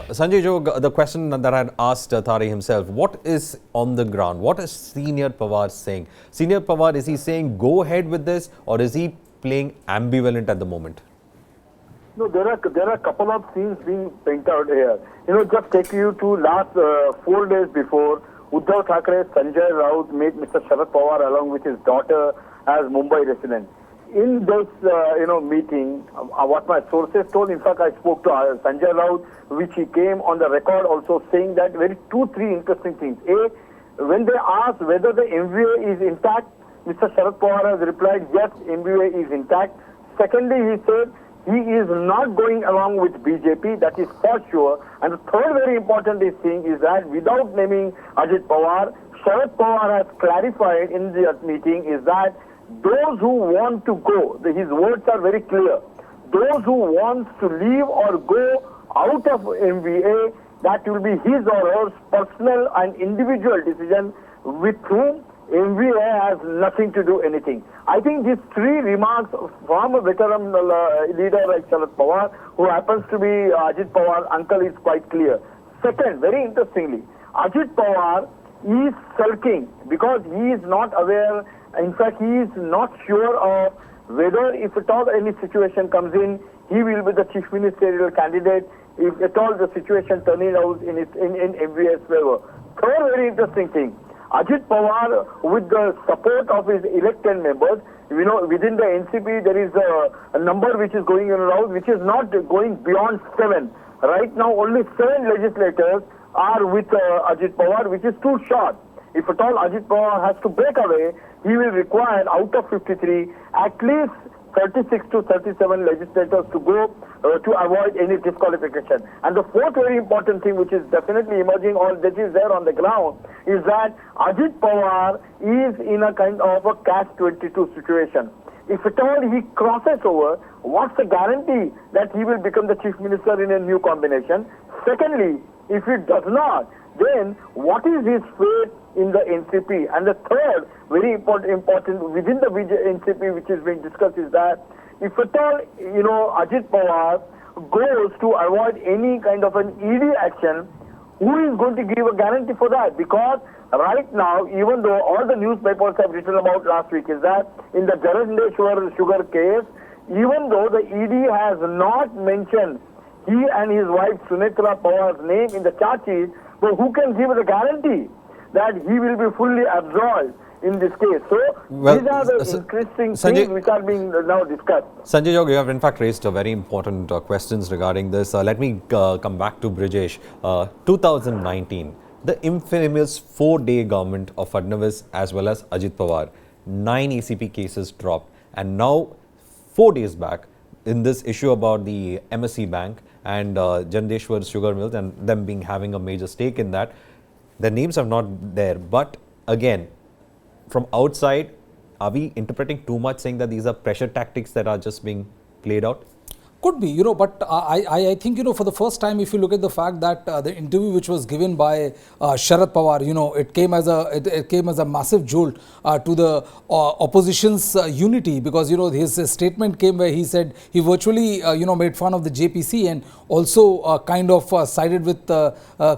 Sanjay Jog, the question that I had asked Tare himself, what is on the ground? What is Senior Pawar saying? Senior Pawar, is he saying go ahead with this, or is he playing ambivalent at the moment? No, there are a couple of scenes being painted out here. Just take you to last 4 days before, Uddhav Thackeray, Sanjay Raut met Mr. Sharad Pawar along with his daughter as Mumbai resident. In this, meeting, what my sources told, in fact, I spoke to Sanjay Raut, which he came on the record also saying that three interesting things. A, when they asked whether the MVA is intact, Mr. Sharad Pawar has replied, yes, MVA is intact. Secondly, he said he is not going along with BJP, that is for sure. And the third very important thing is that without naming Ajit Pawar, Sharad Pawar has clarified in the meeting is that those who want to go, his words are very clear, those who want to leave or go out of MVA, that will be his or her personal and individual decision with whom MVA has nothing to do anything. I think these three remarks from a veteran leader like Sharad Pawar, who happens to be Ajit Pawar's uncle, is quite clear. Second, very interestingly, Ajit Pawar is sulking because he is not aware. In fact, he is not sure of whether, if at all any situation comes in, he will be the chief ministerial candidate, if at all the situation turning out in MVA's favor. Third very interesting thing, Ajit Pawar, with the support of his elected members, within the NCP there is a number which is going around, which is not going beyond 7. Right now, only 7 legislators are with Ajit Pawar, which is too short. If at all Ajit Pawar has to break away, he will require, out of 53, at least 36 to 37 legislators to go to avoid any disqualification. And the fourth very important thing, which is definitely emerging, or that is there on the ground, is that Ajit Pawar is in a kind of a catch-22 situation. If at all he crosses over, what's the guarantee that he will become the chief minister in a new combination? Secondly, if he does not, then what is his fate in the NCP? And the third, very important within the NCP, which is being discussed, is that if at all, Ajit Pawar goes to avoid any kind of an ED action, who is going to give a guarantee for that? Because right now, even though all the newspapers have written about last week, is that in the Jarandeshwar sugar case, even though the ED has not mentioned he and his wife Sunetra Pawar's name in the charge sheet, but who can give the guarantee that he will be fully absolved in this case? So, these are the interesting things which are being now discussed. Sanjay Jog, you have in fact raised very important questions regarding this. Let me come back to Brijesh. 2019, the infamous 4-day government of Fadnavis as well as Ajit Pawar, 9 ACP cases dropped. And now, 4 days back, in this issue about the MSC Bank and Jarandeshwar Sugar Mills and them having a major stake in that, their names are not there. But again, from outside, are we interpreting too much, saying that these are pressure tactics that are just being played out? Could be, but I think, for the first time, if you look at the fact that the interview which was given by Sharad Pawar, it came as a massive jolt to the opposition's unity, because, his statement came where he said he virtually, made fun of the JPC and also kind of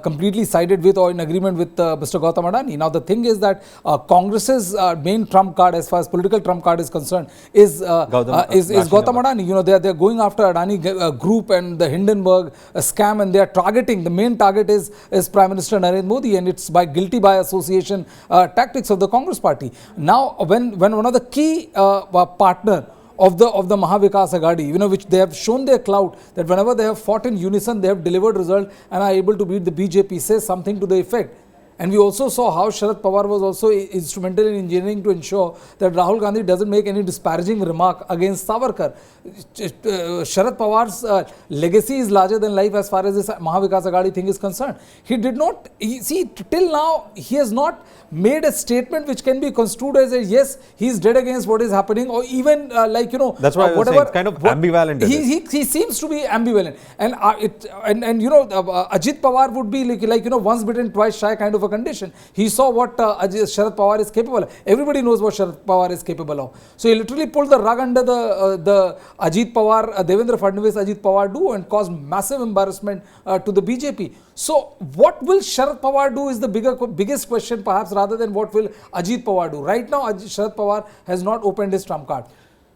completely sided with or in agreement with Mr. Gautam Adani. Now, the thing is that Congress's main trump card, as far as political trump card is concerned, is Gautam Adani. They're going after Adani group and the Hindenburg scam, and they are targeting, the main target is Prime Minister Narendra Modi, and it's by guilty by association tactics of the Congress party. Now, when one of the key partner of the Mahavikas Aghadi, which they have shown their clout, that whenever they have fought in unison, they have delivered result and are able to beat the BJP, says something to the effect. And we also saw how Sharad Pawar was also instrumental in engineering to ensure that Rahul Gandhi doesn't make any disparaging remark against Savarkar. Sharad Pawar's legacy is larger than life as far as this Mahavikas Aghadi thing is concerned. He did not, till now, he has not made a statement which can be construed as a yes, he's dead against what is happening, or even that's why whatever, it's kind of ambivalent. He seems to be ambivalent. And Ajit Pawar would be like once bitten, twice shy kind of a a condition. He saw what Sharad Pawar is capable of. Everybody knows what Sharad Pawar is capable of. So he literally pulled the rug under the Ajit Pawar, Devendra Fadnavis, Ajit Pawar do, and caused massive embarrassment to the BJP. So what will Sharad Pawar do is the biggest question perhaps, rather than what will Ajit Pawar do. Right now, Sharad Pawar has not opened his trump card.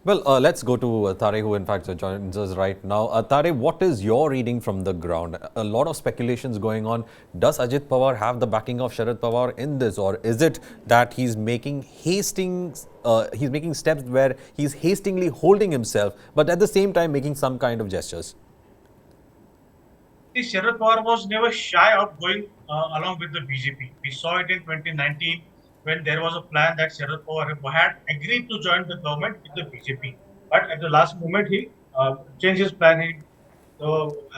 Well, let's go to Tare, who in fact joins us right now. Tare, what is your reading from the ground? A lot of speculations going on. Does Ajit Pawar have the backing of Sharad Pawar in this, or is it that he's making steps where he's hastily holding himself, but at the same time making some kind of gestures? See, Sharad Pawar was never shy of going along with the BJP. We saw it in 2019 when there was a plan that Sharad Pawar had agreed to join the government with the BJP. But at the last moment, he changed his plan.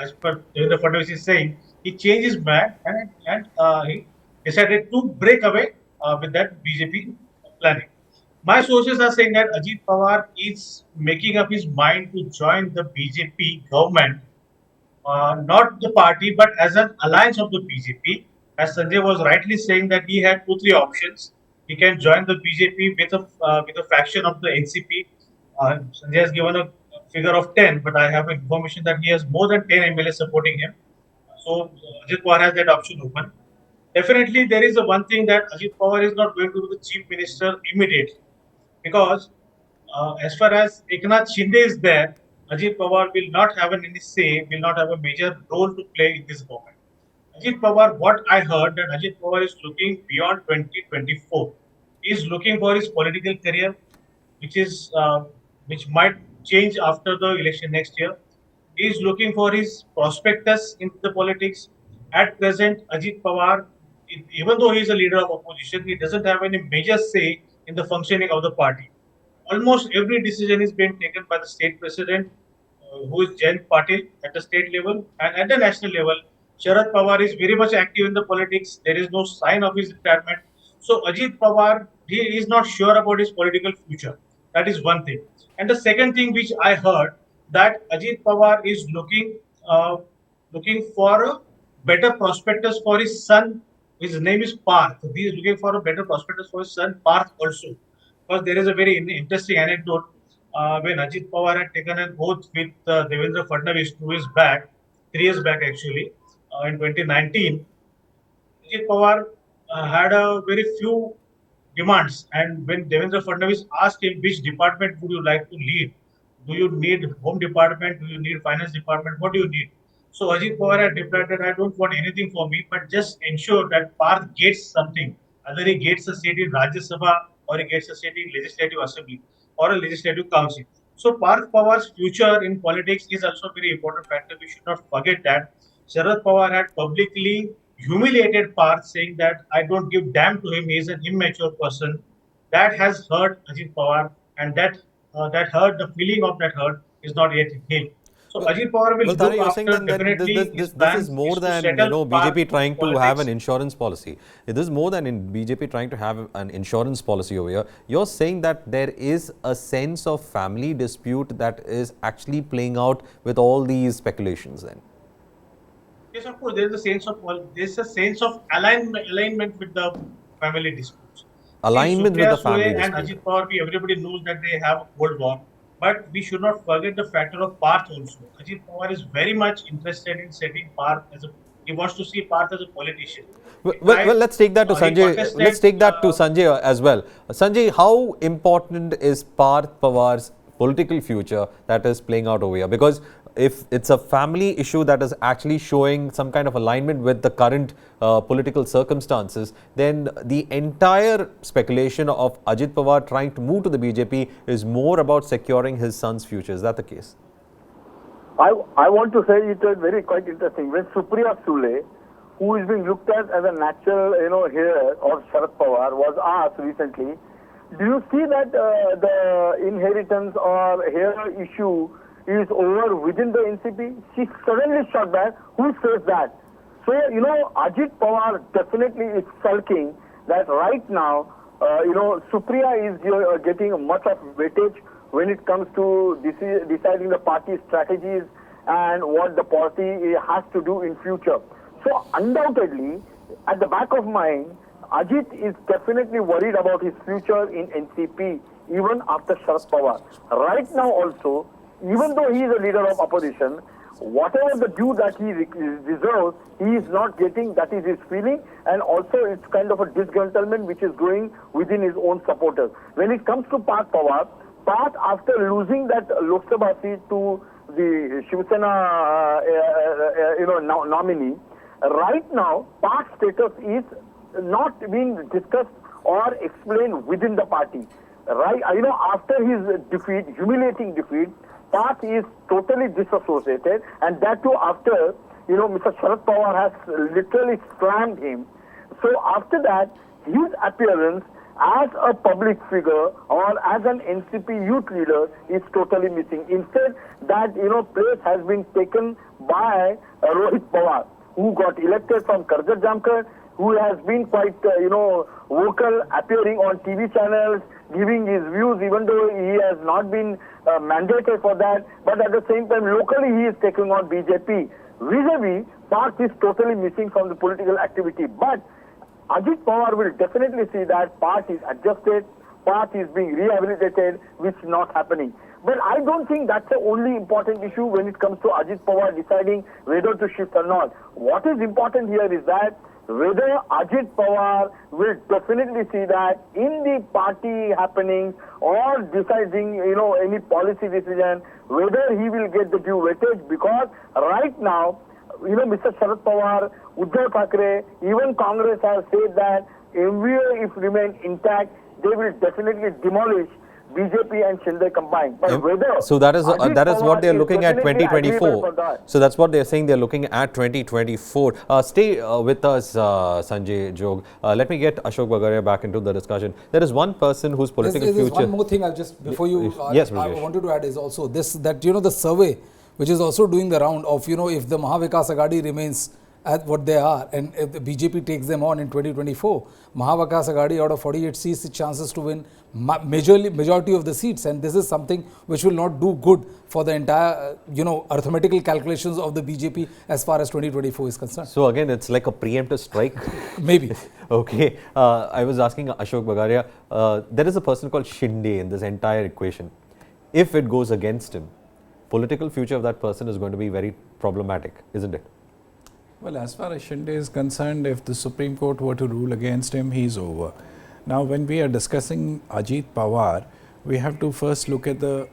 As per Devendra Fadnavis is saying, he changed his plan and he decided to break away with that BJP planning. My sources are saying that Ajit Pawar is making up his mind to join the BJP government, not the party, but as an alliance of the BJP. As Sanjay was rightly saying that he had two, three options. He can join the BJP with a faction of the NCP. Sanjay has given a figure of 10, but I have information that he has more than 10 MLAs supporting him. So Ajit Pawar has that option open. Definitely, there is a one thing that Ajit Pawar is not going to be the chief minister immediately, because as far as Eknath Shinde is there, Ajit Pawar will not have any say, will not have a major role to play in this government. Ajit Pawar, what I heard that Ajit Pawar is looking beyond 2024. He is looking for his political career, which might change after the election next year. He is looking for his prospectus in the politics. At present, Ajit Pawar, even though he is a leader of opposition, he doesn't have any major say in the functioning of the party. Almost every decision is being taken by the state president, who is Jayant Patil at the state level, and at the national level. Sharad Pawar is very much active in the politics. There is no sign of his retirement. So Ajit Pawar, he is not sure about his political future. That is one thing. And the second thing which I heard, that Ajit Pawar is looking for a better prospectus for his son. His name is Parth. He is looking for a better prospectus for his son Parth also. Because there is a very interesting anecdote when Ajit Pawar had taken an oath with Devendra Fadnavis 2 years back, 3 years back actually, in 2019. Ajit Pawar had a very few demands, and when Devendra Fadnavis asked him which department would you like to lead, do you need home department, do you need finance department, what do you need? So Ajit Pawar had replied that I don't want anything for me, but just ensure that Parth gets something. Either he gets a seat in Rajya Sabha, or he gets a seat in Legislative Assembly or a Legislative Council. So Parth Pawar's future in politics is also a very important factor. We should not forget that Sharad Pawar had publicly humiliated Parth, saying that I don't give damn to him, he is an immature person. That has hurt Ajit Pawar, and that hurt, the feeling of that hurt is not yet healed. So Ajit Pawar will Well, Tare, look you're saying after, that definitely his this is plans more is to than settle BJP Parth trying to have politics. an insurance policy. This is more than in BJP trying to have an insurance policy over here. You're saying that there is a sense of family dispute that is actually playing out with all these speculations then. Yes, of course, there's a sense of alignment with the family disputes. See, Alignment with Supriya the family Sule and dispute. Ajit Pawar, everybody knows that they have a cold war, but we should not forget the factor of Parth also. Ajit Pawar is very much interested in setting Parth as a. He wants to see Parth as a politician. Well, He well, tried. let's take that to He Sanjay. Let's contested. take that to Sanjay as well. Sanjay, how important is Parth Pawar's political future that is playing out over here? Because if it's a family issue that is actually showing some kind of alignment with the current political circumstances, then the entire speculation of Ajit Pawar trying to move to the BJP is more about securing his son's future. Is that the case? I want to say it is very quite interesting. When Supriya Sule, who is being looked at as a natural, heir of Sharad Pawar, was asked recently, do you see that the inheritance or heir issue is over within the NCP? She suddenly shot back. Who says that? So, Ajit Pawar definitely is sulking that right now, Supriya is getting much of weightage when it comes to deciding the party strategies and what the party has to do in future. So undoubtedly, at the back of mind, Ajit is definitely worried about his future in NCP even after Sharad Pawar. Right now also, even though he is a leader of opposition, whatever the due that he deserves, he is not getting. That is his feeling, and also it's kind of a disgruntlement which is growing within his own supporters. When it comes to Parth Pawar, Parth, after losing that Lok Sabha seat to the Shiv Sena, nominee, right now Parth's status is not being discussed or explained within the party. Right, after his defeat, humiliating defeat, Parth is totally disassociated, and that too after, Mr. Sharad Pawar has literally slammed him. So after that, his appearance as a public figure or as an NCP youth leader is totally missing. Instead, that, place has been taken by Rohit Pawar, who got elected from Karjat Jamkar, who has been quite, vocal, appearing on TV channels, giving his views, even though he has not been mandated for that. But at the same time, locally, he is taking on BJP. Vis-a-vis, Parth is totally missing from the political activity. But Ajit Pawar will definitely see that Parth is adjusted, Parth is being rehabilitated, which is not happening. But I don't think that's the only important issue when it comes to Ajit Pawar deciding whether to shift or not. What is important here is that whether Ajit Pawar will definitely see that in the party happenings or deciding, any policy decision, whether he will get the due weightage, because right now, Mr. Sharad Pawar, Uddhav Thackeray, even Congress has said that MVA, if remain intact, they will definitely demolish BJP and Shinde combined. But whether so that is what they are looking at definitely agreeable for 2024. that. So that's what they are saying. They are looking at 2024. Stay with us, Sanjay Jog. Let me get Ashok Bagaria back into the discussion. There is one person whose political There's future. one more thing I'll just, before you, Yes, I Brijesh. wanted to add is also this, that, the survey, which is also doing the round of, if the Mahavikas Aghadi remains at what they are, and if the BJP takes them on in 2024, Mahavikas Aghadi out of 48 seats, chances to win majority of the seats, and this is something which will not do good for the entire, arithmetical calculations of the BJP as far as 2024 is concerned. So again, it's like a preemptive strike. Maybe. Okay. I was asking Ashok Bagaria, there is a person called Shinde in this entire equation. If it goes against him, political future of that person is going to be very problematic, isn't it? Well, as far as Shinde is concerned, if the Supreme Court were to rule against him, he's over. Now, when we are discussing Ajit Pawar, we have to first look at the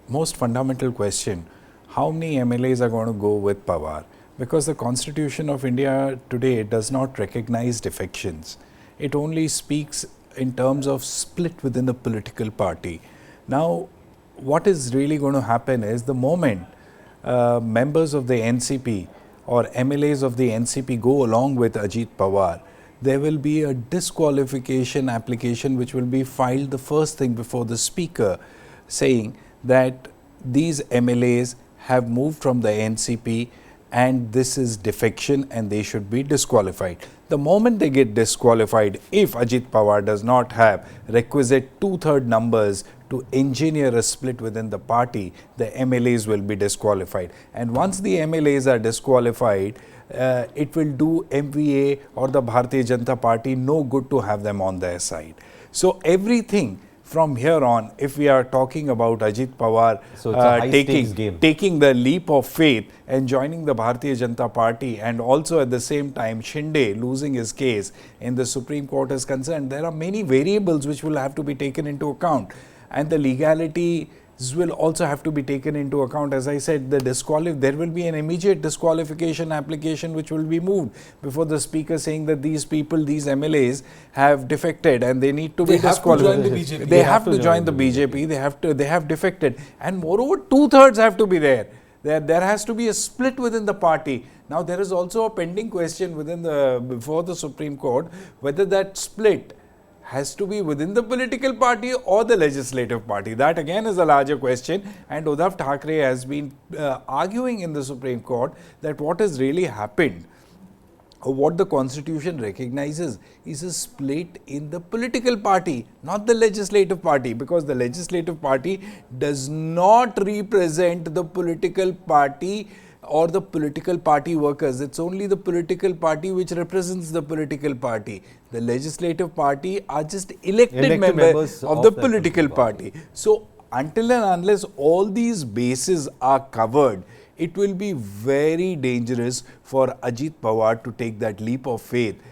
most fundamental question: how many MLAs are going to go with Pawar? Because the Constitution of India today does not recognize defections. It only speaks in terms of split within the political party. Now, what is really going to happen is the moment members of the NCP or MLAs of the NCP go along with Ajit Pawar, there will be a disqualification application which will be filed the first thing before the speaker, saying that these MLAs have moved from the NCP and this is defection and they should be disqualified. The moment they get disqualified, if Ajit Pawar does not have requisite 2/3 numbers to engineer a split within the party, the MLAs will be disqualified. And once the MLAs are disqualified, it will do MVA or the Bharatiya Janata Party no good to have them on their side. So everything from here on, if we are talking about Ajit Pawar So it's a high-stakes game. taking the leap of faith and joining the Bharatiya Janata Party, and also at the same time Shinde losing his case in the Supreme Court is concerned, there are many variables which will have to be taken into account, and the legalities will also have to be taken into account. As I said, there will be an immediate disqualification application which will be moved before the speaker, saying that these people, these MLAs have defected and they need to be disqualified. They have to join the BJP. They have defected, and moreover 2/3 have to be there. There has to be a split within the party. Now there is also a pending question before the Supreme Court, whether that split has to be within the political party or the legislative party. That again is a larger question, and Uddhav Thackeray has been arguing in the Supreme Court that what has really happened, or what the Constitution recognizes, is a split in the political party, not the legislative party, because the legislative party does not represent the political party or the political party workers. It's only the political party which represents the political party. The legislative party are just elected members of the political party. So until and unless all these bases are covered, it will be very dangerous for Ajit Pawar to take that leap of faith